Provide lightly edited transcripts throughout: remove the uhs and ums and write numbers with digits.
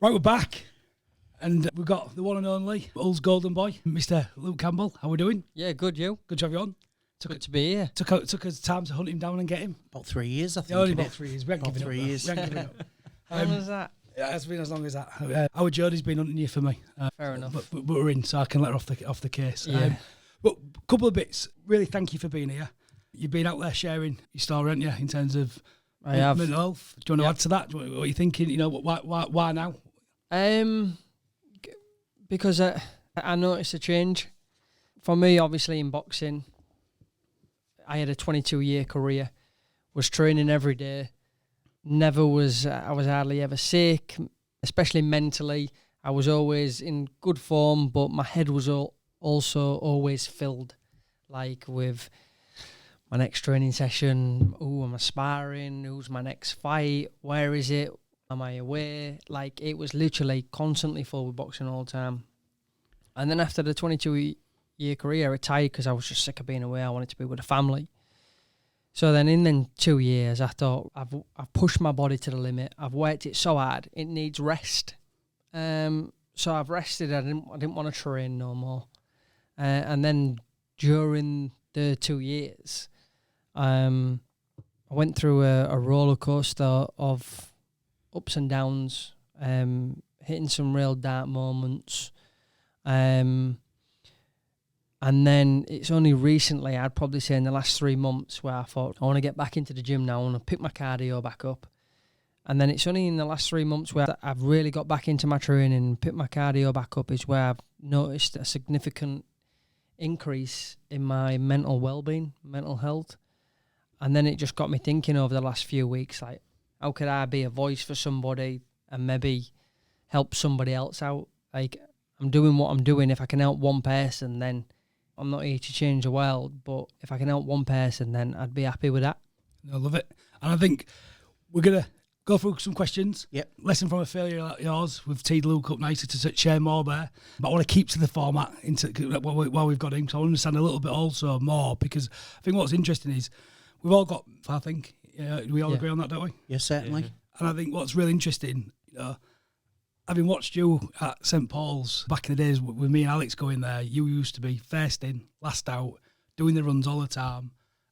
Right, we're back. And we've got the one and only Hull's golden boy, Mr. Luke Campbell. How are we doing? Yeah, good, you? Good to have you on. Good to be here. Took us time to hunt him down and get him. About 3 years, I think. Yeah, only about 3 years. We haven't About given 3 up. years. We haven't given up. How long was that? Yeah, it's been as long as that. Our journey's been hunting you for me. Fair enough. But we're in, so I can let her off the case. Yeah. But a couple of bits. Really, thank you for being here. You've been out there sharing your story, haven't you, in terms of I have. mental health. Do you want to add to that? What are you thinking? You know, why now? Because I noticed a change. For me, obviously, in boxing, I had a 22-year career, was training every day, I was hardly ever sick, especially mentally. I was always in good form, but my head was also always filled, like with my next training session, am I sparring, who's my next fight, where is it, am I away? Like, it was literally constantly full with boxing all the time. And then after the 22-year career, I retired because I was just sick of being away. I wanted to be with a family. So then in 2 years, I thought, I've pushed my body to the limit. I've worked it so hard. It needs rest. So I've rested. I didn't want to train no more. And then during the 2 years, I went through a roller coaster of ups and downs, hitting some real dark moments. And then it's only recently, I'd probably say in the last 3 months, where I thought, I want to get back into the gym now, I want to pick my cardio back up. And then it's only in the last 3 months where I've really got back into my training and picked my cardio back up, is where I've noticed a significant increase in my mental well-being, mental health. And then it just got me thinking over the last few weeks, like, how could I be a voice for somebody and maybe help somebody else out? Like, I'm doing what I'm doing. If I can help one person, then I'm not here to change the world. But if I can help one person, then I'd be happy with that. I love it. And I think we're going to go through some questions. Yep. Lesson from a failure like yours. We've teed Luke up nicely to share more there. But I want to keep to the format while we've got him. So I understand a little bit also more, because I think what's interesting is we've all got, I think, we all agree on that, don't we? Yes, certainly. Yeah. And I think what's really interesting, having watched you at St Paul's back in the days with me and Alex going there, you used to be first in, last out, doing the runs all the time,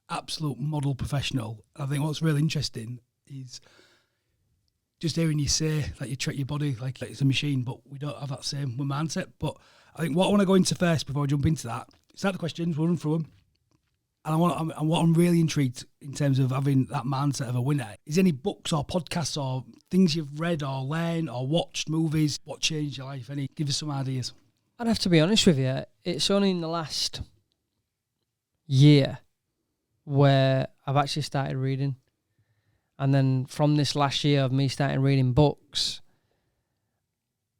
absolute model professional. I think what's really interesting is just hearing you say that you treat your body like it's a machine, but we don't have that same mindset. But I think what I want to go into first before I jump into that, start the questions, we'll run through them. And what I'm really intrigued in terms of having that mindset of a winner is any books or podcasts or things you've read or learned or watched, movies, what changed your life? Give us some ideas. I'd have to be honest with you, it's only in the last year where I've actually started reading. And then from this last year of me starting reading books,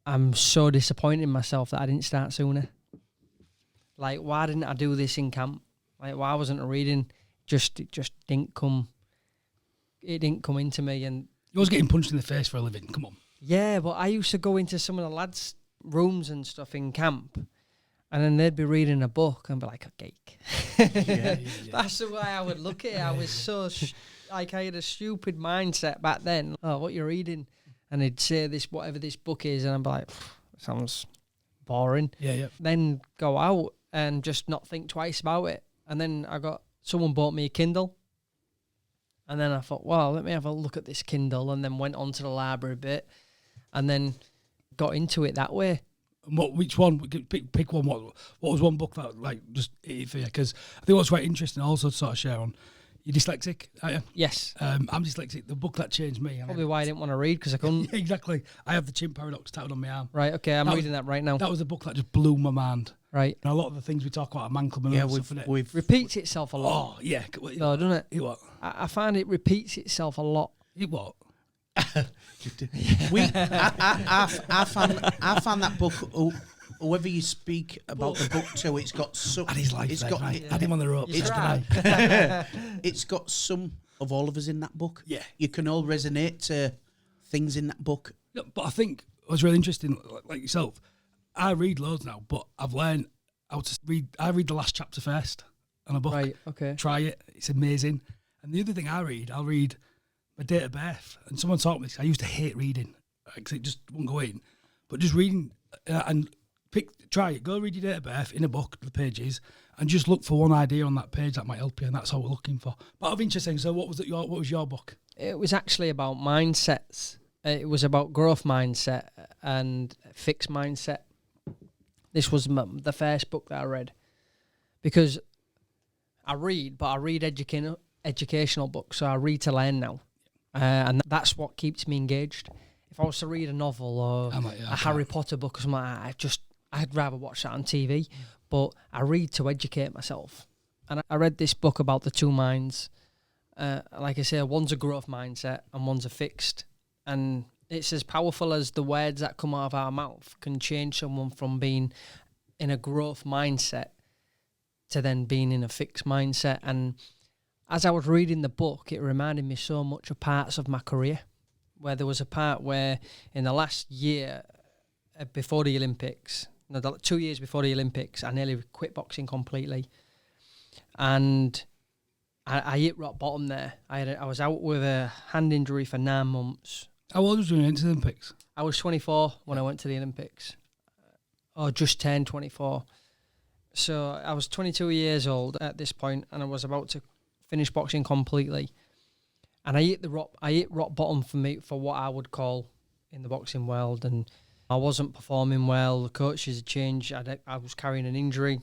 I'm so disappointed in myself that I didn't start sooner. Like, why didn't I do this in camp? Like, why wasn't I reading? It just didn't come. It didn't come into me. And you was getting punched in the face for a living. Come on. Yeah, but I used to go into some of the lads' rooms and stuff in camp, and then they'd be reading a book and be like, a geek. Yeah. That's the way I would look at it. I was so I had a stupid mindset back then. Oh, what you're reading? And they'd say this, whatever this book is, and I'm like, sounds boring. Yeah. Then go out and just not think twice about it. And then someone bought me a Kindle. And then I thought, well, let me have a look at this Kindle. And then went on to the library a bit. And then got into it that way. And which one? Pick one. What was one book that just hit it for you? Because I think what's quite interesting also to sort of share on, you're dyslexic, aren't you? Yes. I'm dyslexic. The book that changed me. Probably why I didn't want to read, because I couldn't. Yeah, exactly. I have the Chimp Paradox tattooed on my arm. Right, okay, I'm reading that right now. That was a book that just blew my mind. Right. And a lot of the things we talk about at Man Club and all stuff, we've repeats itself a lot. Oh, yeah. No, doesn't it? It what? I find it repeats itself a lot. It what? I found that book. Whoever you speak about the book to, it's got some. And his life. Had him on the ropes. It's got some of all of us in that book. Yeah. You can all resonate to things in that book. Yeah, but I think what's really interesting, like yourself, I read loads now, but I've learned how to read. I read the last chapter first on a book. Right, okay. Try it. It's amazing. And the other thing I'll read my date of birth. And someone taught me this. I used to hate reading. because it just won't go in. But just reading and try it. Go read your date of birth in a book, the pages, and just look for one idea on that page that might help you, and that's all we're looking for. But of interesting. So what was your book? It was actually about mindsets. It was about growth mindset and fixed mindset. This was the first book that I read, because I read educational books, so I read to learn now, and that's what keeps me engaged. If I was to read a novel or a Harry Potter book or something, I'd rather watch that on TV. But I read to educate myself, and I read this book about the two minds. Like I say, one's a growth mindset and one's a fixed, and it's as powerful as the words that come out of our mouth can change someone from being in a growth mindset to then being in a fixed mindset. And as I was reading the book, it reminded me so much of parts of my career, where there was a part where in the last year before the Olympics, 2 years before the Olympics, I nearly quit boxing completely. And I hit rock bottom there. I was out with a hand injury for 9 months. How old was you when you went to the Olympics? I was 24 when I went to the Olympics, or just turned 24. So I was 22 years old at this point, and I was about to finish boxing completely. And I hit rock bottom for what I would call in the boxing world, and I wasn't performing well. The coaches had changed. I was carrying an injury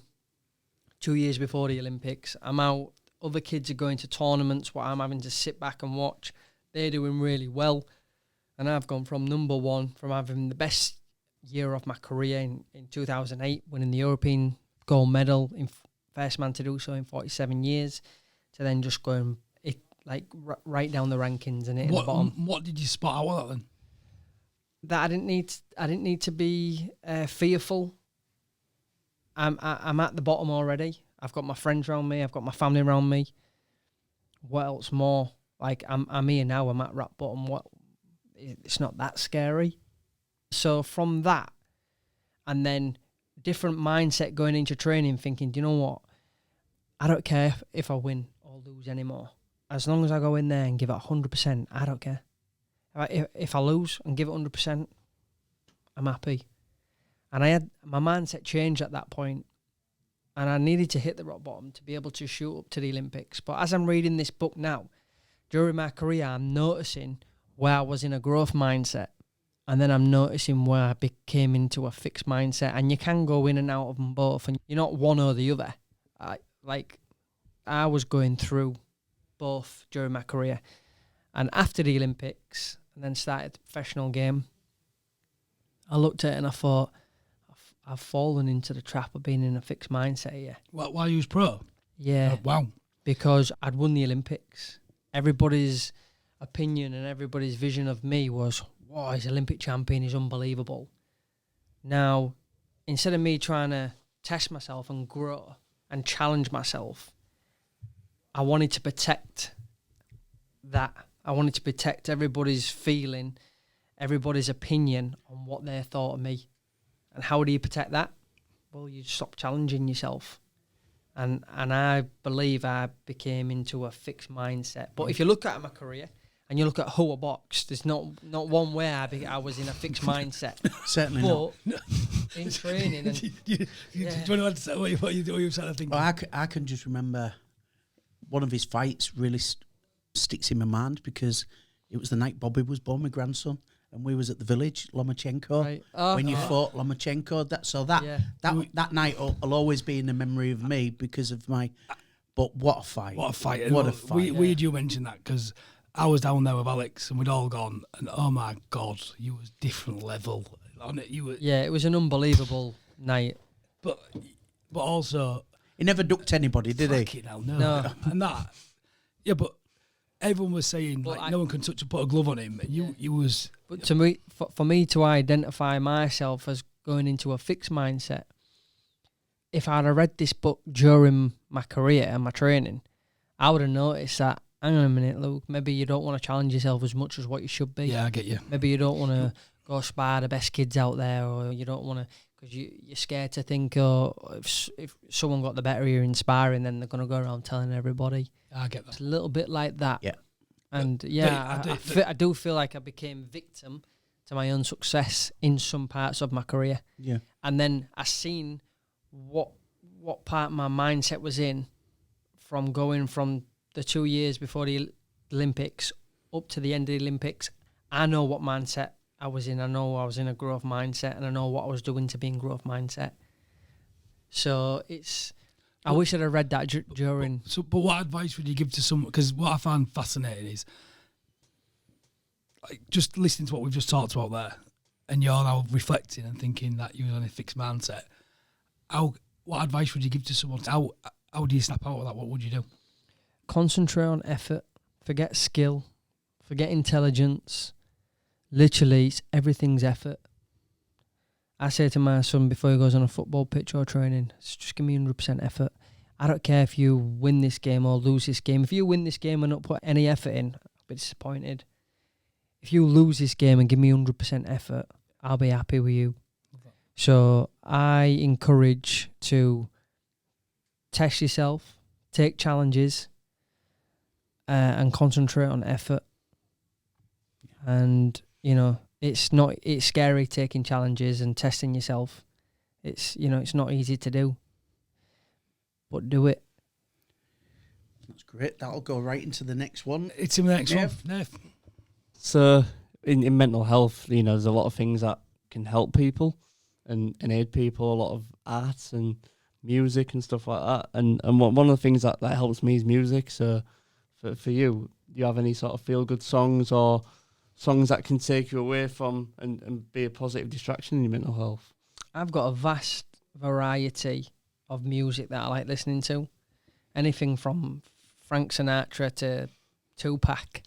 2 years before the Olympics. I'm out. Other kids are going to tournaments where I'm having to sit back and watch. They're doing really well. And I've gone from number one, from having the best year of my career in 2008, winning the European gold medal, first man to do so in 47 years, to then just going right down the rankings and hitting the bottom. What did you spot out of that then? That I didn't need to be fearful. I'm at the bottom already. I've got my friends around me. I've got my family around me. What else more? Like I'm here now. I'm at rock bottom. It's not that scary. So from that, and then different mindset going into training, thinking, do you know what? I don't care if I win or lose anymore. As long as I go in there and give it 100%, I don't care. If I lose and give it 100%, I'm happy. And I had my mindset changed at that point, and I needed to hit the rock bottom to be able to shoot up to the Olympics. But as I'm reading this book now, during my career, I'm noticing where I was in a growth mindset, and then I'm noticing where I became into a fixed mindset. And you can go in and out of them both, and you're not one or the other. I was going through both during my career. And after the Olympics, and then started the professional game, I looked at it and I thought, I've fallen into the trap of being in a fixed mindset here. While you was pro? Yeah. Wow. Because I'd won the Olympics. Everybody's opinion and everybody's vision of me was, wow, he's Olympic champion, he's unbelievable. Now, instead of me trying to test myself and grow and challenge myself, I wanted to protect that. I wanted to protect everybody's feeling, everybody's opinion on what they thought of me. And how do you protect that? Well, you stop challenging yourself. And I believe I became into a fixed mindset. But if you look at my career and you look at who I boxed, there's not one way I was in a fixed mindset. Certainly not. In training. And, Do you want to say what you sort of thinking? Well, I can just remember one of his fights really sticks in my mind, because it was the night Bobby was born, my grandson, and we was at the village, Lomachenko, right. when you fought Lomachenko. That night will always be in the memory of me because of my. But what a fight! What a fight! What a fight! Weird you mention that, because I was down there with Alex and we'd all gone, and oh my God, you was different level on it. You were. Yeah, it was an unbelievable night. But also, he never ducked anybody, did he? Hell, no. And that, yeah, but everyone was saying no one can put a glove on him. And you was. But to me, for me to identify myself as going into a fixed mindset, if I'd have read this book during my career and my training, I would have noticed that, hang on a minute, Luke, maybe you don't want to challenge yourself as much as what you should be. Yeah, I get you. Maybe you don't want to go spar the best kids out there, or you don't want to, because you're scared to think, if someone got the better of you in sparring, then they're going to go around telling everybody. I get that. It's a little bit like that. Yeah. And I do feel like I became victim to my own success in some parts of my career. Yeah. And then I seen what part my mindset was in from going from the 2 years before the Olympics up to the end of the Olympics. I know what mindset I was in. I know I was in a growth mindset, and I know what I was doing to be in growth mindset. So I wish I'd have read that during. But what advice would you give to someone? Because what I found fascinating is, like, just listening to what we've just talked about there, and you're now reflecting and thinking that you're on a fixed mindset. What advice would you give to someone? How do you snap out of that? What would you do? Concentrate on effort. Forget skill. Forget intelligence. Literally, everything's effort. I say to my son before he goes on a football pitch or training, just give me 100% effort. I don't care if you win this game or lose this game. If you win this game and not put any effort in, I'll be disappointed. If you lose this game and give me 100% effort, I'll be happy with you. Okay. So I encourage to test yourself, take challenges, and concentrate on effort. And, you know, it's scary taking challenges and testing yourself. It's not easy to do, but do it. That's great. That'll go right into the next one. It's in the next one. Nath. So in mental health, you know, there's a lot of things that can help people and aid people, a lot of art and music and stuff like that. And one of the things that helps me is music. So for you, do you have any sort of feel-good songs or songs that can take you away from and be a positive distraction in your mental health? I've got a vast variety of music that I like listening to. Anything from Frank Sinatra to Tupac.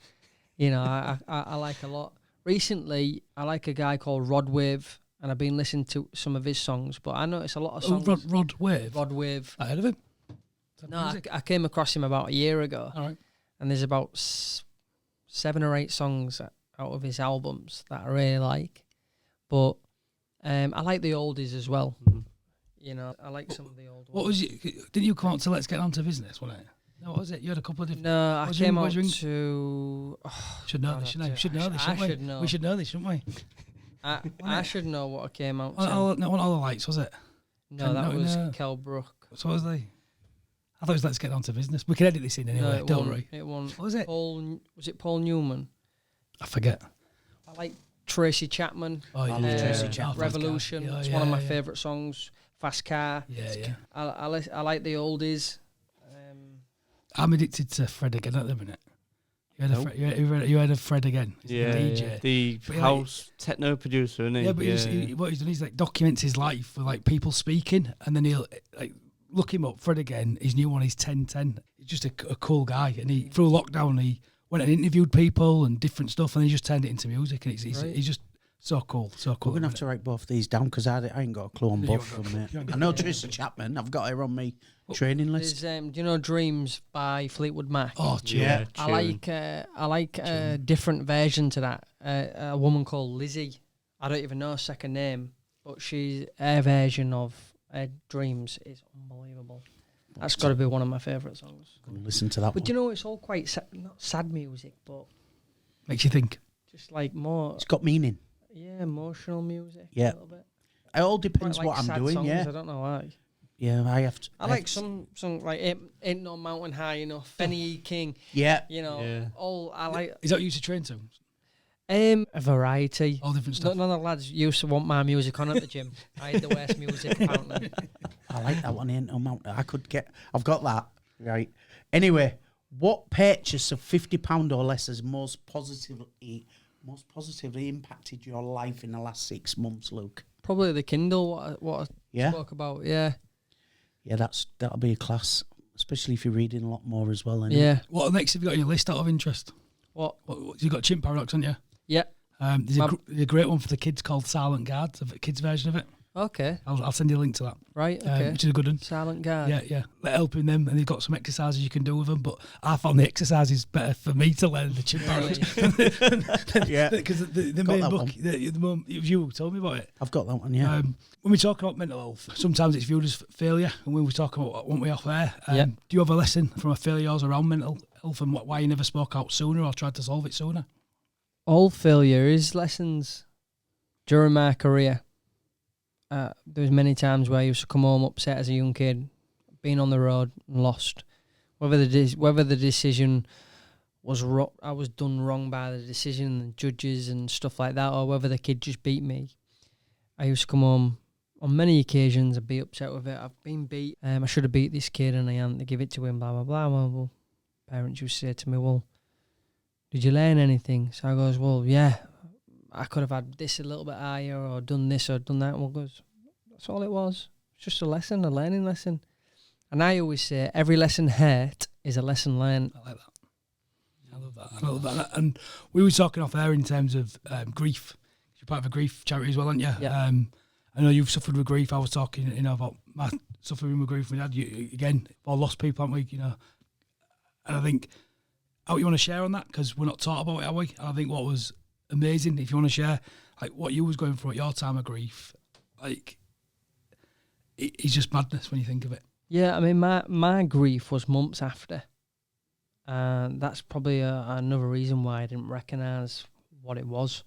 You know, I like a lot. Recently, I like a guy called Rod Wave, and I've been listening to some of his songs, but I notice a lot of songs. Rod Wave? Rod Wave. I heard of him. No, I came across him about a year ago. All right. And there's about 7 or 8 songs out of his albums that I really like. But I like the oldies as well. Mm-hmm. You know, I like some of the old ones. What was it? Didn't you come out to Let's Get On to Business, wasn't it? No, what was it? You had a couple of different... No, I came out to... Should know this, shouldn't I? Should know this, shouldn't we? Should know. We should know this, shouldn't we? I should know what I came out to. Not All the Lights, was it? No, that was Kel Brook. So what was they? I thought it was Let's Get On to Business. We can edit this in anyway, don't we? It won. What was it? Was it Paul Newman? I forget. I like Tracy Chapman. Oh, yeah. Tracy Chapman. Revolution. It's one of my favourite songs. Fast Car. Yeah. I like the oldies. I'm addicted to Fred again at the minute. You heard of Fred again? He's the DJ. The house techno producer, isn't he? Yeah, but what he's done is like documents his life with like people speaking, and then he'll like look him up. Fred again. His new one is 1010. He's just a cool guy, and he through lockdown he went and interviewed people and different stuff, and he just turned it into music, and he's just so cool. We're gonna have to write both these down because I ain't got a clue on both of them. I know Tracy Chapman. I've got her on my training list. Do you know Dreams by Fleetwood Mac? Oh, yeah. I like a different version to that. A woman called Lizzie. I don't even know her second name, but her version of Dreams is unbelievable. That's got to be one of my favourite songs. Listen to that. But you know, it's all quite not sad music, but makes you think. Just like more. It's got meaning. Yeah, emotional music. Yeah. A little bit. It all depends what I'm doing. Songs, yeah. I don't know why. Yeah, I have to. I like some like Ain't No Mountain High Enough, Benny E. King. Yeah. You know, all I like. Is that what you used to train to? A variety. All different stuff. None of the lads used to want my music on at the gym. I had the worst music apparently. I like that one, Ain't No Mountain. I've got that. Right. Anyway, what purchase of £50 or less has most positively impacted your life in the last 6 months, Luke? Probably the Kindle, what I spoke about, yeah. Yeah, that'll be a class, especially if you're reading a lot more as well. Yeah. What next have you got on your list out of interest? What you've got Chimp Paradox, haven't you? Yeah. There's a great one for the kids called Silent Guard, the kids' version of it. Okay. I'll send you a link to that. Right, okay. Which is a good one. Silent Guard. Yeah. Helping them, and they've got some exercises you can do with them, but I found the exercises better for me to learn the Chimp Paradox. Yeah. Because the main book, it was you who told me about it. I've got that one, yeah. When we talk about mental health, sometimes it's viewed as failure, and when we talk about what we off air, do you have a lesson from a failure around mental health and why you never spoke out sooner or tried to solve it sooner? All failure is lessons. during my career, there was many times where I used to come home upset as a young kid, being on the road and lost. Whether the decision was I was done wrong by the decision and judges and stuff like that, or whether the kid just beat me, I used to come home on many occasions and be upset with it. I've been beat. I should have beat this kid and I hadn't to give it to him. Blah blah blah. Well, parents used to say to me, "Well, did you learn anything?" So I goes, "Well, yeah, I could have had this a little bit higher or done this or done that." Well, goes, "That's all it was. It's just a lesson, a learning lesson." And I always say, every lesson hurt is a lesson learned. I like that. I love that. And we were talking off air in terms of grief. You're part of a grief charity as well, aren't you? Yeah. I know you've suffered with grief. I was talking, about my suffering with grief. We had again, all lost people, haven't we? And I think, how you want to share on that? Because we're not taught about it, are we? And I think what was amazing, if you want to share, like what you was going through at your time of grief, like it's just madness when you think of it. Yeah, I mean, my grief was months after. And that's probably another reason why I didn't recognise what it was.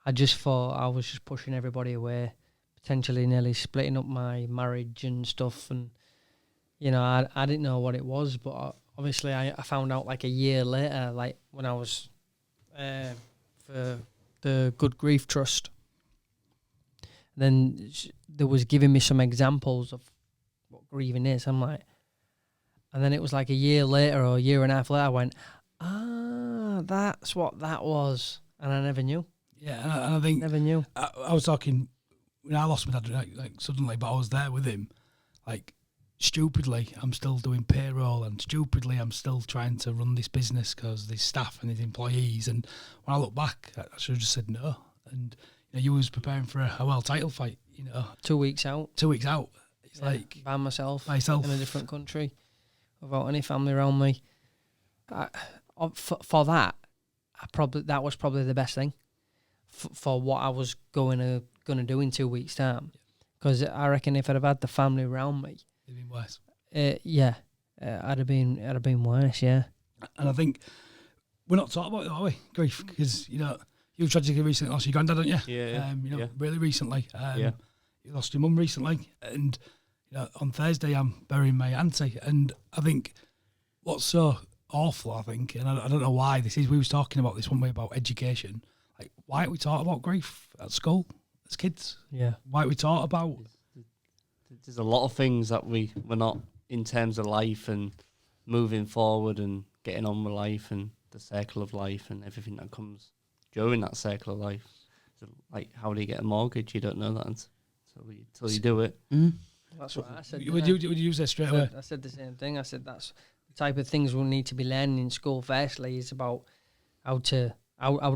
I just thought I was just pushing everybody away, potentially nearly splitting up my marriage and stuff. And, I didn't know what it was, but obviously I found out like a year later, like when I was for the Good Grief Trust. Then there was giving me some examples of what grieving is. I'm like, and then it was like a year later or a year and a half later, I went, that's what that was. And I never knew. Yeah, and I think... Never knew. I was talking, when I lost my dad, like suddenly, but I was there with him, like, stupidly, I'm still doing payroll, and stupidly, I'm still trying to run this business because there's staff and there's employees. And when I look back, I should have just said no. And, you was preparing for a world title fight, 2 weeks out. 2 weeks out. It's like... By myself. In a different country. Without any family around me. For that, that was probably the best thing for what I was going to do in 2 weeks' time. Because I reckon if I'd have had the family around me, it'd been worse. I'd have been worse. Yeah. And I think we're not talking about it, are we? Grief, because you tragically recently lost your granddad, didn't you? Yeah. Really recently. You lost your mum recently, and on Thursday I'm burying my auntie. And I think what's so awful, I think, and I don't know why this is, we was talking about this one way about education. Like, why aren't we taught about grief at school as kids? Yeah. Why aren't we taught about? There's a lot of things that we're not, in terms of life and moving forward and getting on with life and the circle of life and everything that comes during that circle of life. So, like, how do you get a mortgage? You don't know that until you do it. Mm. That's what I said. Would you say straight away? I said the same thing. I said that's the type of things we'll need to be learning in school. Firstly, is about how do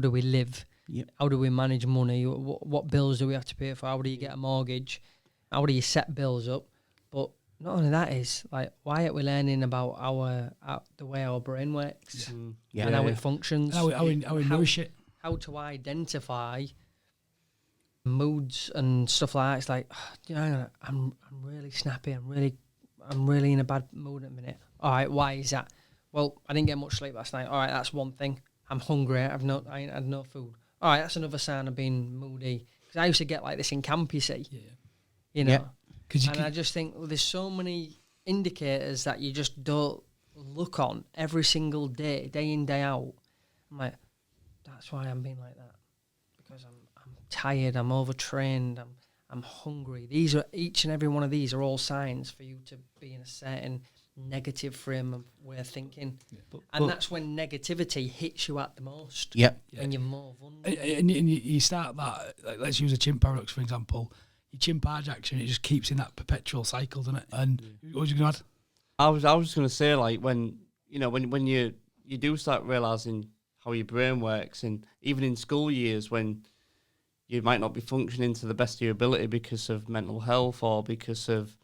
we live? Yep. How do we manage money? What bills do we have to pay for? How do you get a mortgage? How do you set bills up? But not only that is, like, why aren't we learning about the way our brain works and how it functions? How we nourish it. How to identify moods and stuff like that. It's like, I'm really snappy. I'm really in a bad mood at the minute. All right, why is that? Well, I didn't get much sleep last night. All right, that's one thing. I'm hungry. I ain't had no food. All right, that's another sign of being moody. Because I used to get like this in camp, you see. Yeah. I just think there's so many indicators that you just don't look on every single day in, day out. I'm like, that's why I'm being like that. Because I'm tired, I'm overtrained, I'm hungry. Each and every one of these are all signs for you to be in a certain negative frame of way of thinking. Yeah. And that's when negativity hits you at the most. Yep. And you're more vulnerable. And you start that, like, let's use a chimp paradox, for example. You chimp hijacks and it just keeps in that perpetual cycle, doesn't it? And what was you going to add? I was going to say, like, when you do start realising how your brain works, and even in school years when you might not be functioning to the best of your ability because of mental health or because of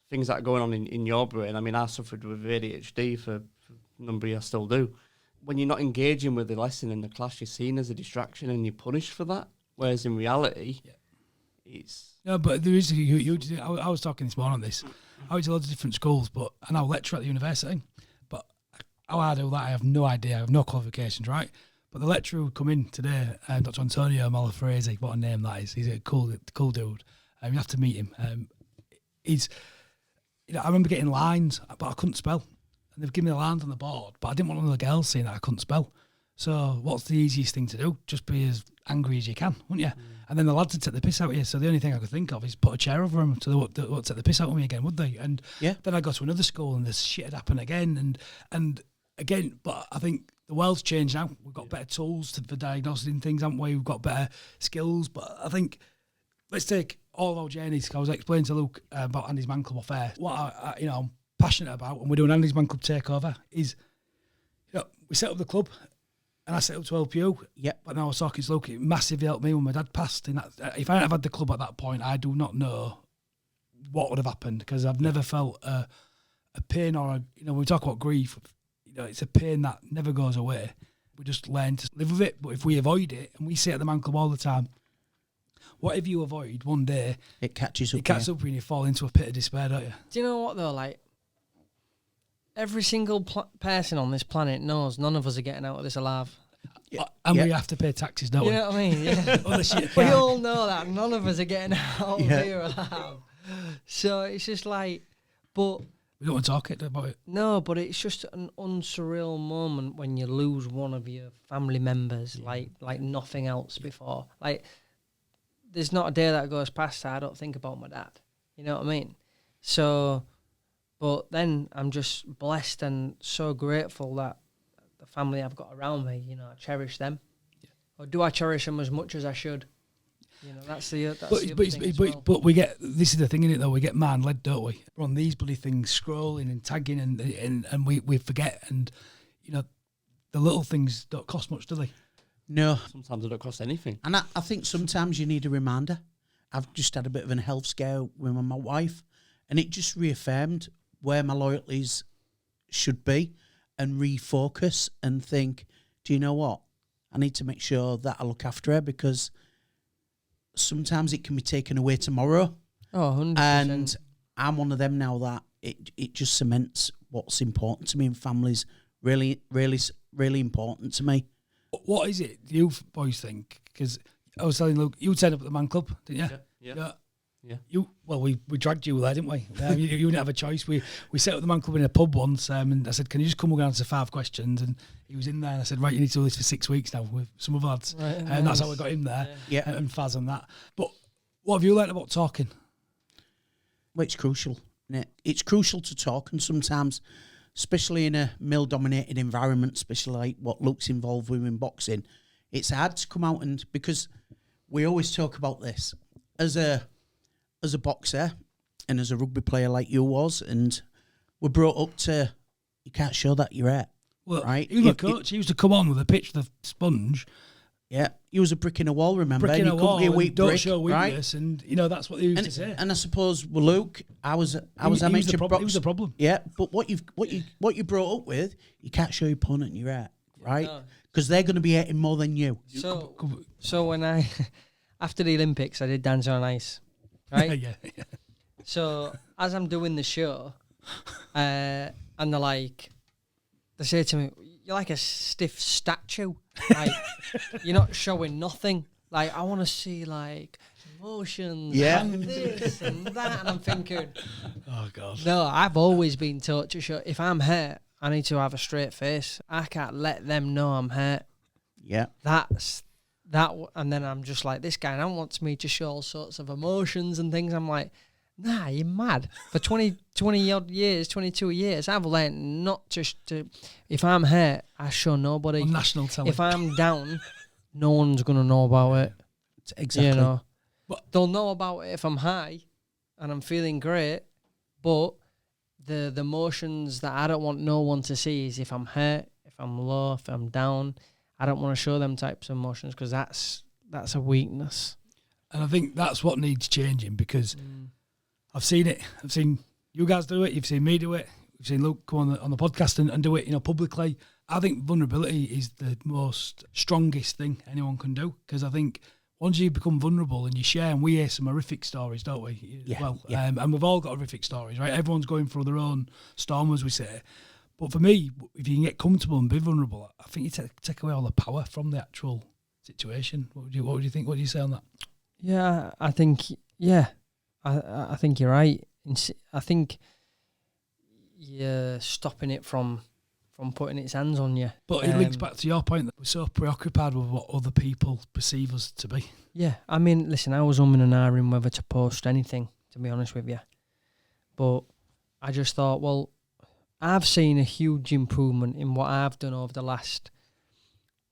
things that are going on in your brain. I mean, I suffered with ADHD for a number of years, I still do. When you're not engaging with the lesson in the class, you're seen as a distraction and you're punished for that. Whereas in reality, it's... No, but there is I was talking this morning on this. I went to loads of different schools, but I now lecture at the university. But how I do that, I have no idea. I have no qualifications, right? But the lecturer who come in today, Dr. Antonio Malafresi, what a name that is. He's a cool dude. You have to meet him. I remember getting lines, but I couldn't spell. And they've given me the lines on the board, but I didn't want one of the girls saying that I couldn't spell. So what's the easiest thing to do? Just be as angry as you can, wouldn't you? And then the lads would take the piss out of you. So the only thing I could think of is put a chair over them so they won't take the piss out of me again, would they? And then I go to another school and this shit had happened again. And again, but I think the world's changed now. We've got better tools for diagnosing things, haven't we? We've got better skills. But I think let's take all of our journeys. I was explaining to Luke about Andy's Man Club affair. What I'm passionate about, and we're doing Andy's Man Club takeover, is we set up the club. And I set up to help you. Yep. But now I was talking to Luke, it massively helped me when my dad passed. If I hadn't have had the club at that point, I do not know what would have happened, because I've never felt a pain or when we talk about grief, it's a pain that never goes away. We just learn to live with it. But if we avoid it, and we say at the Man Club all the time, whatever you avoid, one day it catches up. It catches up and you fall into a pit of despair, don't you? Do you know what though? Like, every single person on this planet knows none of us are getting out of this alive. And we have to pay taxes, don't we? You know what I mean? Yeah. We all know that none of us are getting out of here alive. So it's just like, but we don't want to talk about it. No, but it's just an unsurreal moment when you lose one of your family members, like nothing else before. Like, there's not a day that goes past that I don't think about my dad. You know what I mean? So, but then I'm just blessed and so grateful that the family I've got around me, I cherish them. Yeah. Or do I cherish them as much as I should? That's the other thing as well. But we get, this is the thing in it though, we get man-led, don't we? We're on these bloody things, scrolling and tagging and we forget, and the little things don't cost much, do they? No. Sometimes they don't cost anything. And I think sometimes you need a reminder. I've just had a bit of a health scare with my wife, and it just reaffirmed where my loyalties should be, and refocus and think, do you know what? I need to make sure that I look after her, because sometimes it can be taken away tomorrow. Oh, 100%. And I'm one of them now that it just cements what's important to me, and family's really, really, really important to me. What is it you boys think? Because I was telling Luke, you set up at the Man Club, didn't you? Yeah. We dragged you there, didn't we? You didn't have a choice. We set up the Man Club in a pub once, and I said, can you just come and answer 5 questions? And he was in there, and I said, right, you need to do this for 6 weeks now with some other lads. Right, and that's how we got him there, and Faz and that. But what have you learned about talking? Well, it's crucial, isn't it? It's crucial to talk, and sometimes, especially in a male-dominated environment, especially like what Luke's involved with in boxing, it's hard to come out, and because we always talk about this as a boxer and as a rugby player like you was, and we're brought up to, you can't show that you're at. Well, right? He was a coach. He used to come on with a pitch, the sponge. Yeah, he was a brick in a wall, remember? Brick in a wall, don't show weakness, right? And that's what they used to say. And I suppose with Luke, he was the problem. Yeah, but what you brought up with, you can't show your opponent you're at, right? Because they're going to be hating more than you. So when I, after the Olympics, I did Dancing on Ice. Right? yeah. So as I'm doing the show, and they say to me, "You're like a stiff statue. Like you're not showing nothing. Like I want to see like emotions, and this and that." And I'm thinking, "Oh God, no." I've always been taught to show. If I'm hurt, I need to have a straight face. I can't let them know I'm hurt. Yeah, that's. And then I'm just like, this guy now wants me to show all sorts of emotions and things. I'm like, nah, you're mad. For 20 odd years, 22 years, I've learned not to if I'm hurt, I show nobody. On national television. If I'm down, no one's going to know about it. Exactly. But they'll know about it if I'm high and I'm feeling great. But the emotions that I don't want no one to see is if I'm hurt, if I'm low, if I'm down. I don't want to show them types of emotions because that's a weakness. And I think that's what needs changing, because I've seen it. I've seen you guys do it. You've seen me do it. You've seen Luke come on the podcast and do it, publicly. I think vulnerability is the most strongest thing anyone can do, because I think once you become vulnerable and you share, and we hear some horrific stories, don't we? Yeah. And we've all got horrific stories, right? Everyone's going through their own storm, as we say. But for me, if you can get comfortable and be vulnerable, I think you take away all the power from the actual situation. What would you think? What do you say on that? Yeah, I think I think you're right. I think you're stopping it from putting its hands on you. But it links back to your point that we're so preoccupied with what other people perceive us to be. Yeah, I mean, listen, I was umming and ahhing whether to post anything, to be honest with you. But I just thought, well, I've seen a huge improvement in what I've done over the last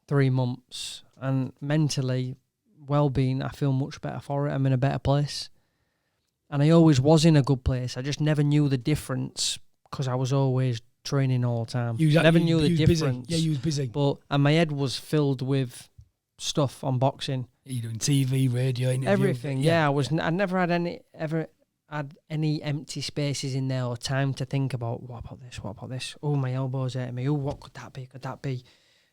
3 months. And mentally, well-being, I feel much better for it. I'm in a better place. And I always was in a good place. I just never knew the difference because I was always training all the time. Never knew the difference. Busy. Yeah, you was busy. And my head was filled with stuff on boxing. You're doing TV, radio, interview. Everything. Yeah, I never had any empty spaces in there or time to think about what about this? Oh, my elbow's hurting me. Oh, what could that be?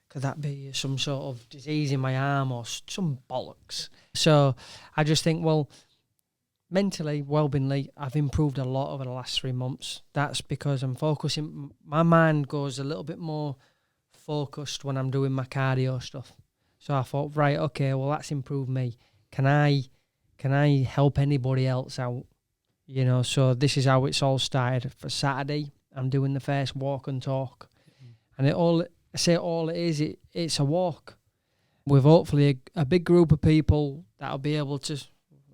Could that be some sort of disease in my arm or some bollocks? So I just think, well, mentally, well-beingly, I've improved a lot over the last 3 months. That's because I'm focusing. My mind goes a little bit more focused when I'm doing my cardio stuff. So I thought, right, okay, well, that's improved me. Can I help anybody else out? You know, so this is how it's all started. For Saturday, I'm doing the first walk and talk. And it's a walk with hopefully a big group of people that'll be able to,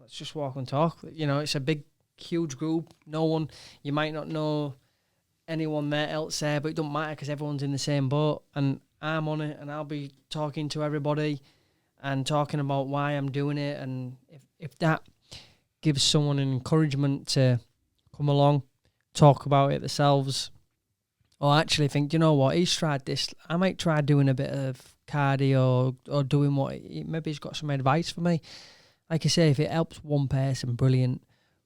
let's just walk and talk. You know, it's a big, huge group. You might not know anyone there else there, but it doesn't matter because everyone's in the same boat. And I'm on it and I'll be talking to everybody and talking about why I'm doing it. And if that gives someone an encouragement to come along, talk about it themselves, or actually think, you know what, he's tried this, I might try doing a bit of cardio or doing maybe he's got some advice for me. Like I say, if it helps one person, brilliant.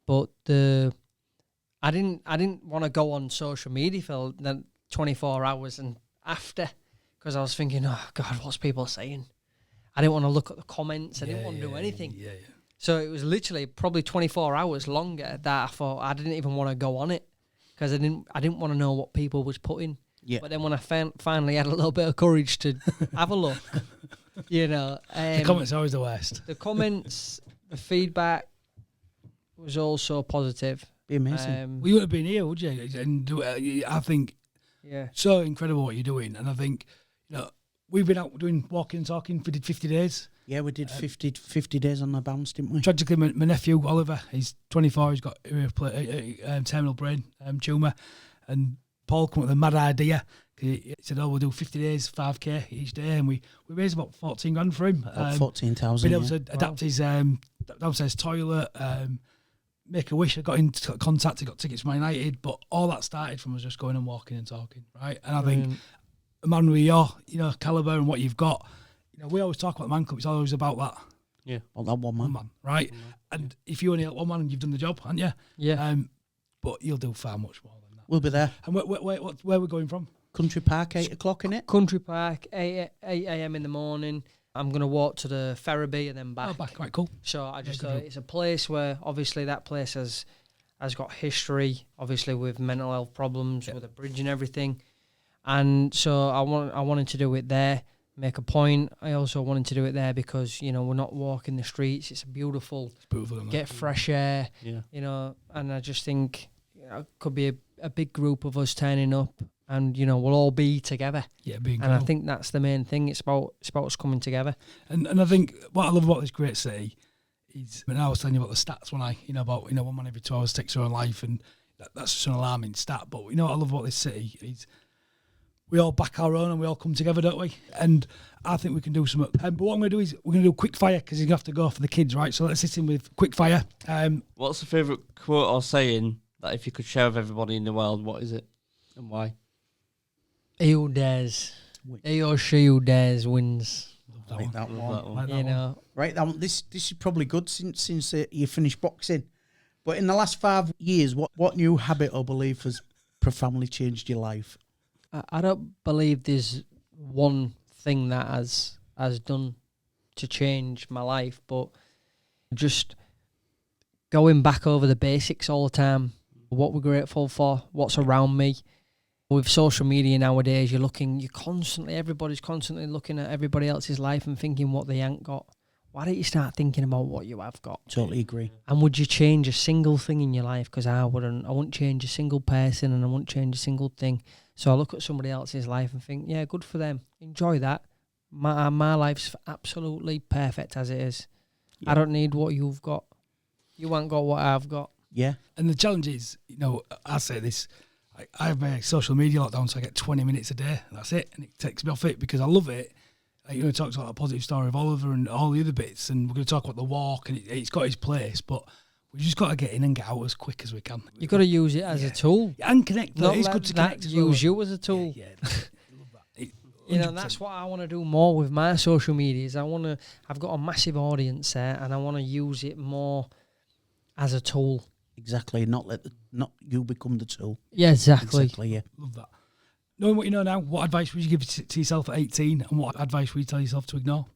But I didn't want to go on social media for the 24 hours and after, because I was thinking, oh God, what's people saying? I didn't want to look at the comments. I didn't want to do anything. Yeah. So it was literally probably 24 hours longer that I thought I didn't even want to go on it because I didn't want to know what people was putting. Yeah. But then when I finally had a little bit of courage to have a look, you know. The comments are always the worst. The comments, the feedback was also positive. Be amazing. Well, you wouldn't have been here, would you? And I think so incredible what you're doing. And I think, you know, we've been out doing walking and talking. We did 50 days. Yeah, we did 50 days on the bounce, didn't we? Tragically, my nephew, Oliver, he's 24, he's got terminal brain tumour. And Paul came up with a mad idea. He said, we'll do 50 days, 5K each day. And we raised about 14 grand for him. About 14,000, been able to adapt his downstairs toilet, make a wish. I got in contact, he got tickets from United. But all that started from us just going and walking and talking, right? And I think a man with your, calibre and what you've got, we always talk about the man club. It's always about that. Yeah, well, that one man, right? And if you only help one man, you've done the job, haven't you? Yeah. But you'll do far much more than that. We'll be there. And where we're going from? Country Park, 8 o'clock, innit? Country Park, 8 a.m. in the morning. I'm going to walk to the Ferriby and then back. Oh, back, right, cool. So I just thought it's a place where obviously that place has got history, obviously with mental health problems, with a bridge and everything. And so I wanted to do it there. Make a point. I also wanted to do it there because we're not walking the streets. It's beautiful. Get fresh air. Yeah. And I just think it could be a big group of us turning up, and we'll all be together. Yeah, and I think that's the main thing. It's about us coming together. And I think what I love about this great city is, I was telling you about the stats when about 1 man every 2 hours takes their own life, and that's just an alarming stat. But what I love about this city is, we all back our own and we all come together, don't we? And I think we can do something. But what I'm going to do is we're going to do quick fire because you're going to have to go for the kids, right? So let's hit in with quick fire. What's the favourite quote or saying that if you could share with everybody in the world, what is it and why? He who dares, he or she who dares wins. Like that one. Right, that one. This is probably good since you finished boxing. But in the last 5 years, what new habit or belief has profoundly changed your life? I don't believe there's one thing that has done to change my life, but just going back over the basics all the time. What we're grateful for, what's around me, With social media nowadays, everybody's constantly looking at everybody else's life and thinking what they ain't got. Why don't you start thinking about what you have got? Totally agree. And would you change a single thing in your life? Because I wouldn't. I wouldn't change a single person, and I wouldn't change a single thing. So I look at somebody else's life and think, yeah, good for them. Enjoy that. My life's absolutely perfect as it is. Yeah. I don't need what you've got. You ain't got what I've got. Yeah. And the challenge is, I say this, I have my social media lockdown, so I get 20 minutes a day. That's it. And it takes me off it because I love it. It talks about a positive story of Oliver and all the other bits, and we're going to talk about the walk, and it's got its place, but we just got to get in and get out as quick as we can. You've got to use it as a tool. And connect. Not it's good to connect as well. Use you as a tool. Yeah. I love that. That's what I want to do more with my social medias. I've got a massive audience there, and I want to use it more as a tool. Exactly. Not you become the tool. Yeah, exactly. Yeah. Love that. Knowing what you know now, what advice would you give to yourself at 18, and what advice would you tell yourself to ignore?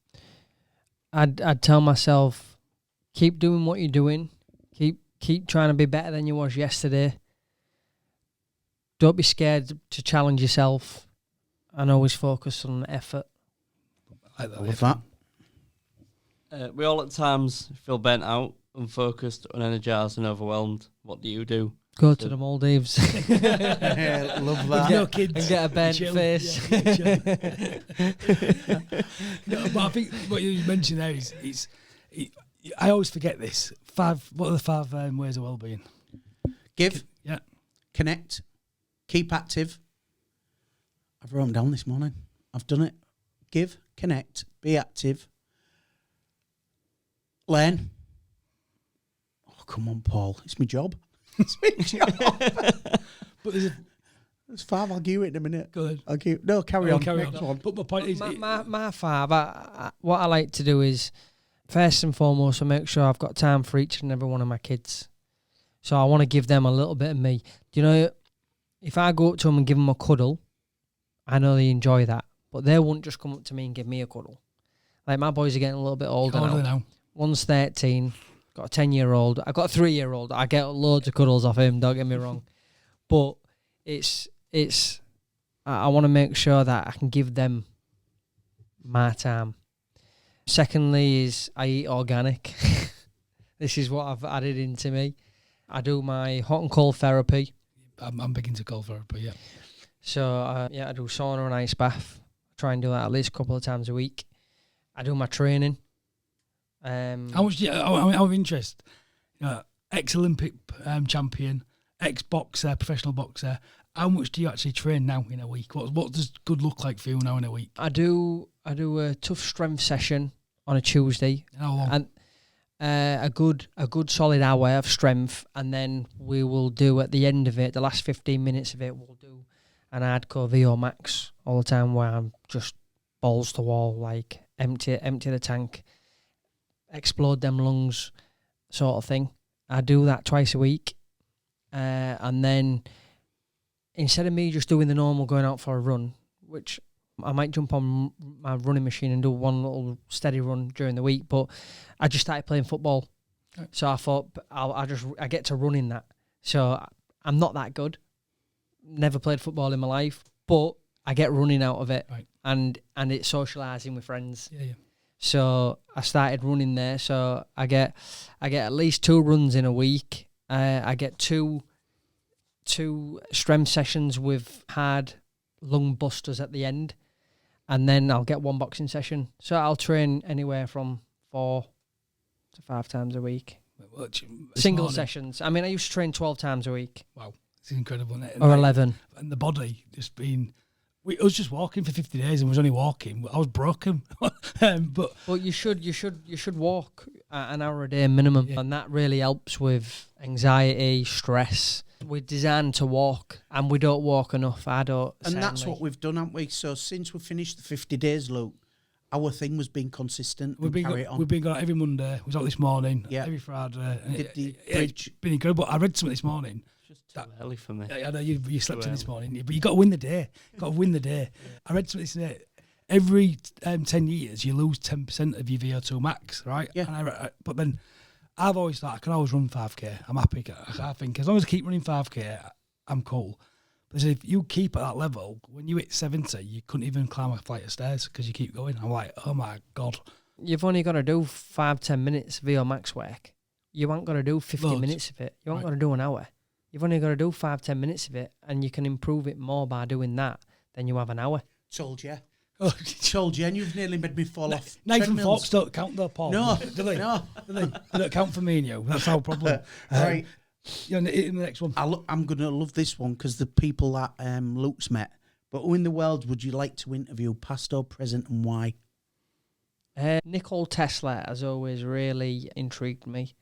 I'd tell myself, keep doing what you're doing. Keep trying to be better than you was yesterday. Don't be scared to challenge yourself, and always focus on effort. I love that. We all at times feel burnt out, unfocused, unenergised and overwhelmed. What do you do? Go to the Maldives. Love that. No kids. And get a bent face. But I think what you mentioned there is I always forget this. What are the 5 ways of well-being? Give. Yeah. Connect. Keep active. I've wrote them down this morning. I've done it. Give. Connect. Be active. Learn. Oh, come on, Paul. It's my job. It's my job. But there's 5. I'll give it in a minute. Go ahead. Carry on. Carry Next on. one. But my point is... My 5, what I like to do is, first and foremost, I make sure I've got time for each and every one of my kids. So I want to give them a little bit of me. Do you know, if I go up to them and give them a cuddle, I know they enjoy that. But they won't just come up to me and give me a cuddle. Like, my boys are getting a little bit older now. One's 13, got a 10-year-old. I got a 3-year-old. I get loads of cuddles off him, don't get me wrong. But I want to make sure that I can give them my time. Secondly is I eat organic. This is what I've added into me. I do my hot and cold therapy. I'm big into cold therapy, yeah. So, I do sauna and ice bath. I try and do that at least a couple of times a week. I do my training. How much do you, out of interest, ex-Olympic champion, ex-boxer, professional boxer, how much do you actually train now in a week? What does good look like for you now in a week? I do a tough strength session on a Tuesday. How long? And a good solid hour of strength, and then we will do at the end of it, the last 15 minutes of it, we'll do an hardcore VO max all the time, where I'm just balls to wall, like empty the tank, explode them lungs, sort of thing. I do that twice a week, and then instead of me just doing the normal going out for a run, which I might jump on my running machine and do one little steady run during the week, but I just started playing football. Right. So I thought I get to run in that. So I'm not that good. Never played football in my life, but I get running out of it. Right. And it's socialising with friends. Yeah. So I started running there. So I get at least 2 runs in a week. I get two strength sessions with hard lung busters at the end, and then I'll get 1 boxing session. So I'll train anywhere from 4 to 5 times a week. Single sessions. I mean, I used to train 12 times a week. Wow, it's incredible, isn't it? Or 11. And the body just being... I was just walking for 50 days and was only walking. I was broken. But you should walk an hour a day minimum, and that really helps with anxiety, stress. We're designed to walk, and we don't walk enough. I don't. And certainly. That's what we've done, haven't we? So since we finished the 50 days, Luke, our thing was being consistent. We've been going out every Monday. We was out this morning. Yeah. Every Friday. Did the bridge. It's been incredible. I read something this morning. Too early for me. I know you slept in this morning, but you got to win the day. Yeah. I read something today. Every 10 years, you lose 10% of your VO2 max, right? Yeah. And but then I've always thought I can always run 5k. I'm happy. I think as long as I keep running 5k, I'm cool. But if you keep at that level, when you hit 70, you couldn't even climb a flight of stairs because you keep going. I'm like, oh my God. You've only got to do 5-10 minutes VO max work. You ain't got to do 50 Loads. minutes of it. You ain't got to do an hour. You've only got to do 5-10 minutes of it, and you can improve it more by doing that than you have an hour. Told you. Oh, Told you, and you've nearly made me fall off. Knife and treadmills. forks don't count though, Paul. No, do they? no. Do they? They don't count for me and you. That's our problem. Right. You're in the next one. I'm going to love this one because the people that Luke's met. But who in the world would you like to interview, past or present, and why? Nikola Tesla has always really intrigued me,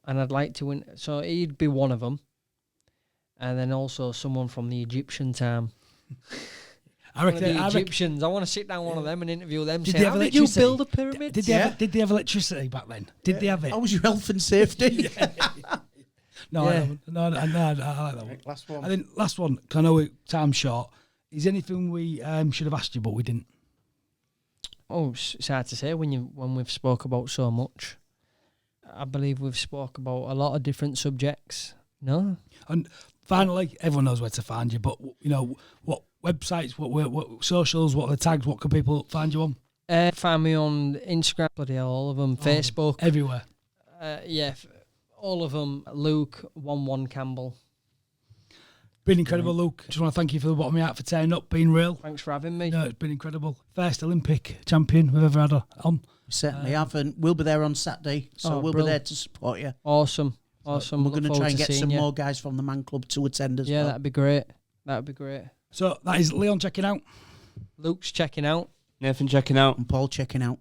and I'd like to so he'd be one of them, and then also someone from the Egyptian time. I reckon the Egyptians. I want to sit down one of them and interview them. Did Say, they have how did you electricity? build a pyramid? Did they have electricity back then? Did they have it? How was your health and safety? No, Yeah. I haven't. No, I like that one. Right, last one. I think last one, 'cause I know time's short. Is anything we should have asked you, but we didn't? Oh, it's hard to say when we've spoke about so much. I believe we've spoke about a lot of different subjects. No, And finally, everyone knows where to find you, but you know what websites, what socials, what are the tags, what can people find you on? find me on Instagram, bloody hell, all of them. Facebook, Everywhere. all of them. Luke Campbell. Been incredible, Luke. Just want to thank you for the bottom of my heart for turning up, being real. Thanks for having me. No, it's been incredible. First Olympic champion we've ever had on. We certainly haven't. We'll be there on Saturday, so we'll be brilliant. there to support you. Awesome. We're Look going to forward try and get seeing some you. more guys from the Man Club to attend as Yeah, well. that'd be great. That'd be great. So that is Leon checking out. Luke's checking out. Nathan checking out. And Paul checking out.